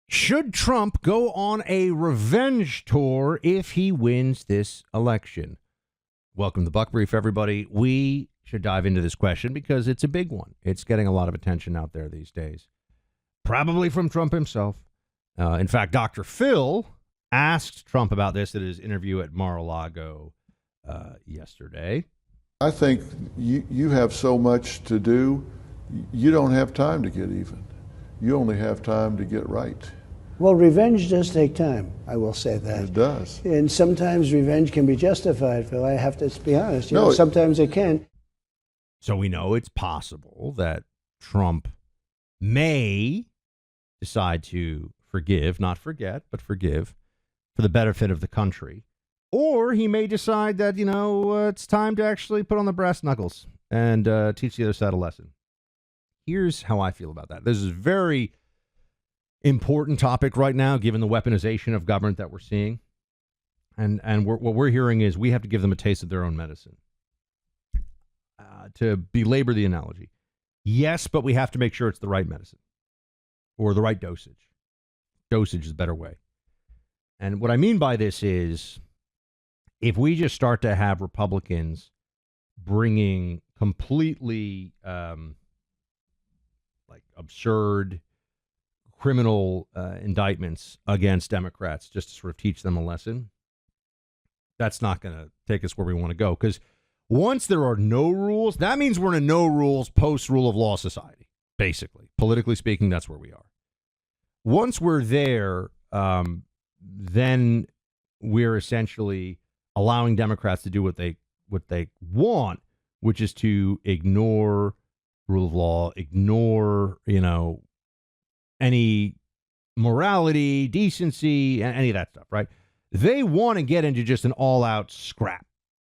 Should Trump go on a revenge tour if he wins this election? Welcome to Buck Brief, everybody. We should dive into this question because it's a big one. It's getting a lot of attention out there these days, probably from Trump himself. In fact, Dr. Phil asked Trump about this at his interview at Mar-a-Lago yesterday. I think you have so much to do, you don't have time to get even. You only have time to get right. Well, revenge does take time, I will say that. It does. And sometimes revenge can be justified, Phil. I have to be honest. No, sometimes it can. So we know it's possible that Trump may decide to forgive, not forget, but forgive for the benefit of the country. Or he may decide that, it's time to actually put on the brass knuckles and teach the other side a lesson. Here's how I feel about that. This is a very important topic right now, given the weaponization of government that we're seeing. And what we're hearing is we have to give them a taste of their own medicine. To belabor the analogy, yes, but we have to make sure it's the right medicine or the right dosage. Dosage is a better way. And what I mean by this is if we just start to have Republicans bringing completely absurd criminal indictments against Democrats just to sort of teach them a lesson, that's not going to take us where we want to go. Because once there are no rules, that means we're in a no rules, post rule of law society, basically. Politically speaking, that's where we are. Once we're there, then we're essentially allowing Democrats to do what they want, which is to ignore rule of law, ignore, any morality, decency, and any of that stuff, right? They want to get into just an all-out scrap,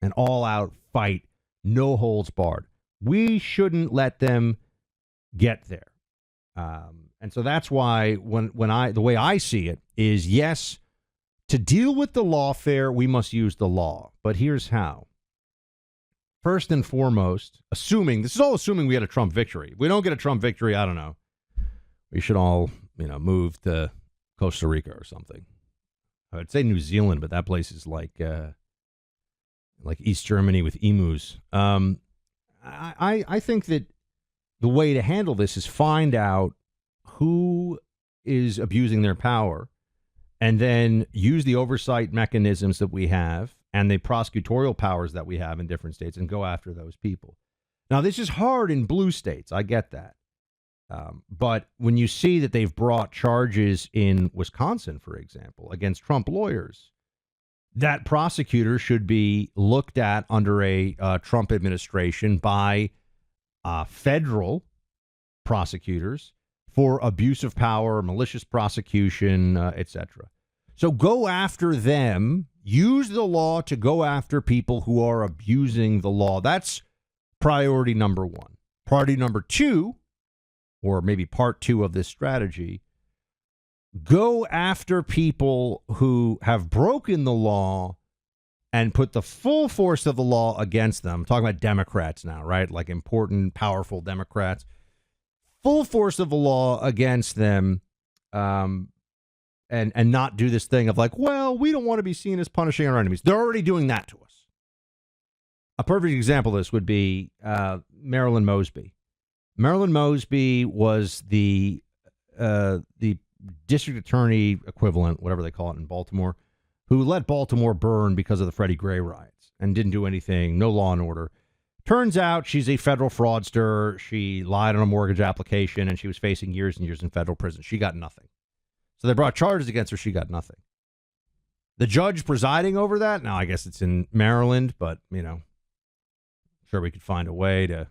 an all-out fight, no holds barred. We shouldn't let them get there. And so that's why the way I see it is, yes, to deal with the lawfare, we must use the law. But here's how. First and foremost, this is all assuming we had a Trump victory. If we don't get a Trump victory, I don't know. We should all, move to Costa Rica or something. I would say New Zealand, but that place is like East Germany with emus. I think that the way to handle this is find out who is abusing their power and then use the oversight mechanisms that we have and the prosecutorial powers that we have in different states and go after those people. Now, this is hard in blue states. I get that. But when you see that they've brought charges in Wisconsin, for example, against Trump lawyers, that prosecutor should be looked at under a Trump administration by federal prosecutors for abuse of power, malicious prosecution, etc. So go after them. Use the law to go after people who are abusing the law. That's priority number one. Priority number two, or maybe part two of this strategy, go after people who have broken the law and put the full force of the law against them. I'm talking about Democrats now, right? Like important, powerful Democrats. Full force of the law against them, and not do this thing of like, well, we don't want to be seen as punishing our enemies. They're already doing that to us. A perfect example of this would be Marilyn Mosby. Marilyn Mosby was the district attorney equivalent, whatever they call it in Baltimore, who let Baltimore burn because of the Freddie Gray riots and didn't do anything, no law and order. Turns out she's a federal fraudster. She lied on a mortgage application, and she was facing years and years in federal prison. She got nothing. So they brought charges against her. She got nothing. The judge presiding over that, now I guess it's in Maryland, but, sure we could find a way to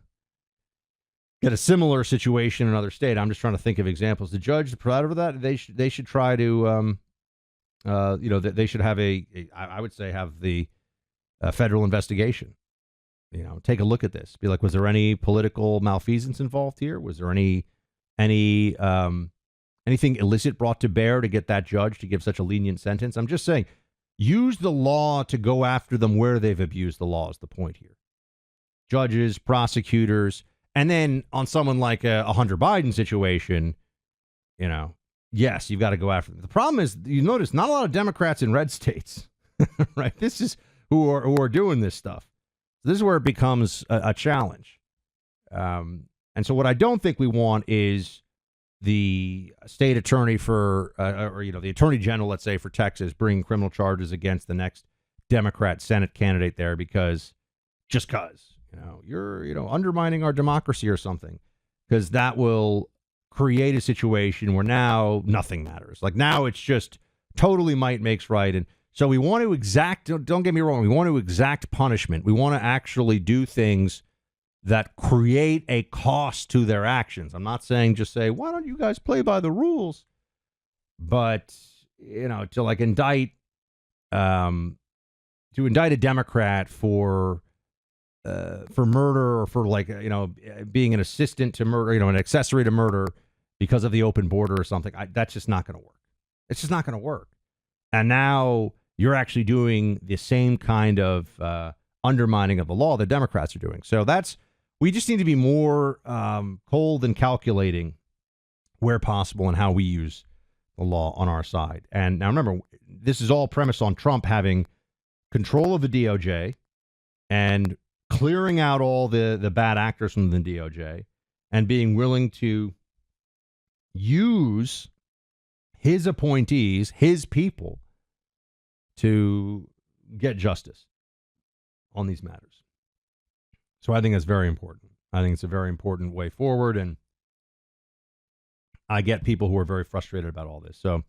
get a similar situation in another state. I'm just trying to think of examples. The judge, the presider over that, they should try to, they should have I would say have the federal investigation. Take a look at this. Be like, was there any political malfeasance involved here? Was there anything illicit brought to bear to get that judge to give such a lenient sentence? I'm just saying, use the law to go after them where they've abused the law is the point here. Judges, prosecutors, and then on someone like a Hunter Biden situation, yes, you've got to go after them. The problem is, you notice, not a lot of Democrats in red states, right? This is who are doing this stuff. This is where it becomes a challenge. And so what I don't think we want is the state attorney for, the attorney general, let's say, for Texas, bringing criminal charges against the next Democrat Senate candidate there because you're, undermining our democracy or something, because that will create a situation where now nothing matters. Like now it's just totally might makes right. And so we want to exact, don't get me wrong, we want to exact punishment. We want to actually do things that create a cost to their actions. I'm not saying just say, why don't you guys play by the rules? But, to like indict a Democrat for murder or for being an assistant to murder, an accessory to murder because of the open border or something. That's just not going to work. It's just not going to work. And now you're actually doing the same kind of undermining of the law that Democrats are doing. So we just need to be more cold and calculating where possible and how we use the law on our side. And now remember, this is all premised on Trump having control of the DOJ and clearing out all the bad actors from the DOJ and being willing to use his appointees, his people, to get justice on these matters. So I think that's very important. I think it's a very important way forward, and I get people who are very frustrated about all this. So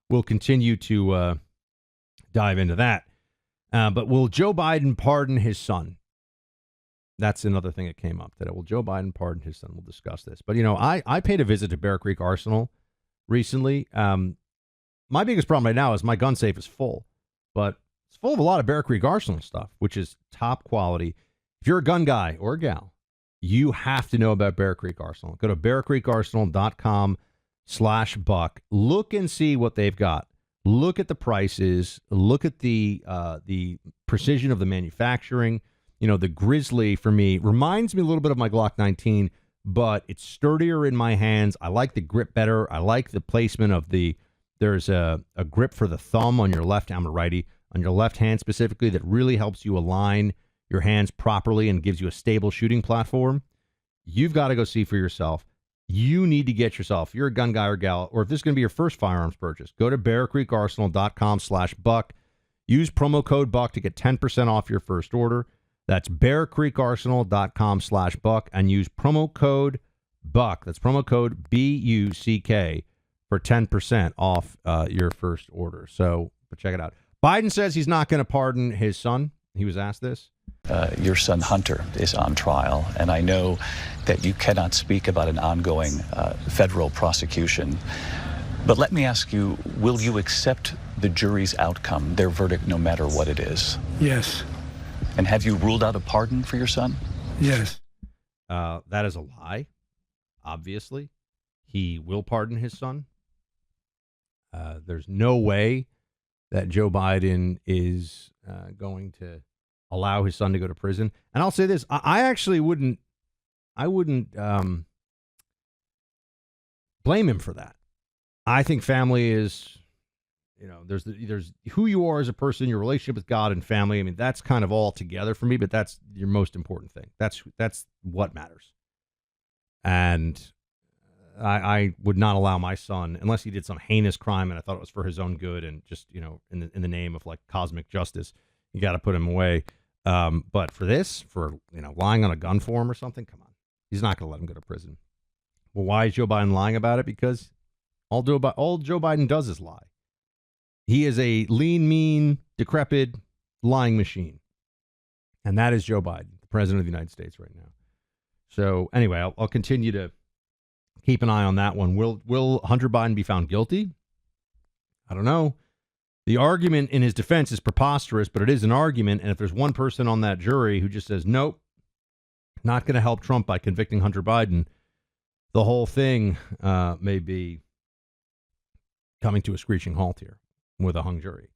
we'll continue to dive into that. But will Joe Biden pardon his son? That's another thing that came up today. Will Joe Biden pardon his son? We'll discuss this. But, I paid a visit to Bear Creek Arsenal recently. My biggest problem right now is my gun safe is full, but it's full of a lot of Bear Creek Arsenal stuff, which is top quality. If you're a gun guy or a gal, you have to know about Bear Creek Arsenal. Go to bearcreekarsenal.com/buck. Look and see what they've got. Look at the prices. Look at the precision of the manufacturing. The Grizzly, for me, reminds me a little bit of my Glock 19, but it's sturdier in my hands. I like the grip better. I like the placement of there's a grip for the thumb on your left, I'm a righty, on your left hand specifically, that really helps you align your hands properly and gives you a stable shooting platform. You've got to go see for yourself. You need to get yourself, if you're a gun guy or gal, or if this is going to be your first firearms purchase, go to bearcreekarsenal.com/buck. Use promo code BUCK to get 10% off your first order. That's bearcreekarsenal.com/buck and use promo code BUCK. That's promo code BUCK for 10% off your first order. So check it out. Biden says he's not going to pardon his son. He was asked this. Your son Hunter is on trial, and I know that you cannot speak about an ongoing federal prosecution. But let me ask you, will you accept the jury's outcome, their verdict, no matter what it is? Yes. And have you ruled out a pardon for your son? Yes. That is a lie, obviously. He will pardon his son. There's no way that Joe Biden is going to allow his son to go to prison. And I'll say this, I actually wouldn't blame him for that. I think family is, there's who you are as a person, your relationship with God and family. I mean, that's kind of all together for me, but that's your most important thing. That's what matters. And I would not allow my son, unless he did some heinous crime and I thought it was for his own good and just, in the name of like cosmic justice, you got to put him away. But for this, lying on a gun for him or something, come on. He's not going to let him go to prison. Well, why is Joe Biden lying about it? Because all Joe Biden does is lie. He is a lean, mean, decrepit lying machine. And that is Joe Biden, the president of the United States right now. So anyway, I'll continue to keep an eye on that one. Will Hunter Biden be found guilty? I don't know. The argument in his defense is preposterous, but it is an argument. And if there's one person on that jury who just says, nope, not going to help Trump by convicting Hunter Biden, the whole thing may be coming to a screeching halt here with a hung jury.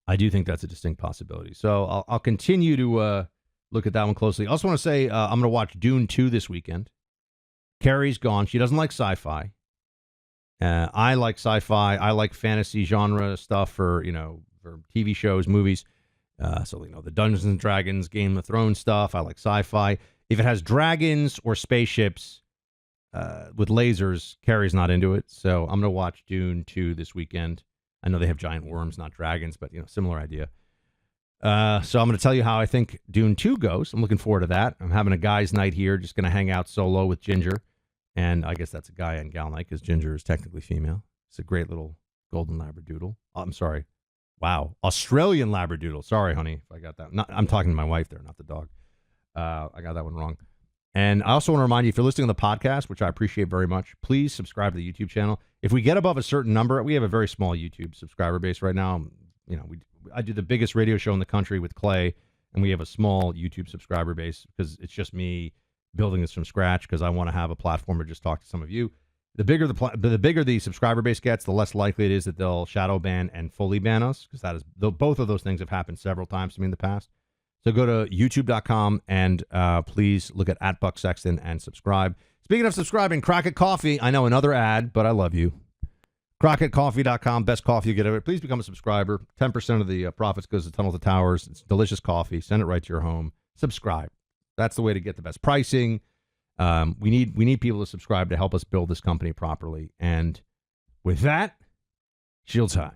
I do think that's a distinct possibility. So I'll continue to look at that one closely. I also want to say I'm going to watch Dune 2 this weekend. Carrie's gone. She doesn't like sci-fi. I like sci-fi. I like fantasy genre stuff for TV shows, movies. So the Dungeons and Dragons, Game of Thrones stuff. I like sci-fi. If it has dragons or spaceships with lasers, Carrie's not into it. So I'm gonna watch Dune 2 this weekend. I know they have giant worms, not dragons, but similar idea. So I'm going to tell you how I think Dune 2 goes. I'm looking forward to that. I'm having a guy's night here, just going to hang out solo with Ginger. And I guess that's a guy and gal night because Ginger is technically female. It's a great little golden labradoodle. Oh, I'm sorry. Wow. Australian labradoodle. Sorry, honey, if I got that. I'm talking to my wife there, not the dog. I got that one wrong. And I also want to remind you, if you're listening to the podcast, which I appreciate very much, please subscribe to the YouTube channel. If we get above a certain number, we have a very small YouTube subscriber base right now. I do the biggest radio show in the country with Clay, and we have a small YouTube subscriber base because it's just me building this from scratch because I want to have a platform to just talk to some of you. The bigger the subscriber base gets, the less likely it is that they'll shadow ban and fully ban us, because both of those things have happened several times to me in the past. So go to youtube.com and please look at Buck Sexton and subscribe. Speaking of subscribing, Crockett Coffee. I know another ad, but I love you. CrockettCoffee.com, best coffee you get ever. Please become a subscriber. 10% of the profits goes to Tunnel to Towers. It's delicious coffee. Send it right to your home. Subscribe. That's the way to get the best pricing. We need people to subscribe to help us build this company properly. And with that, shields high.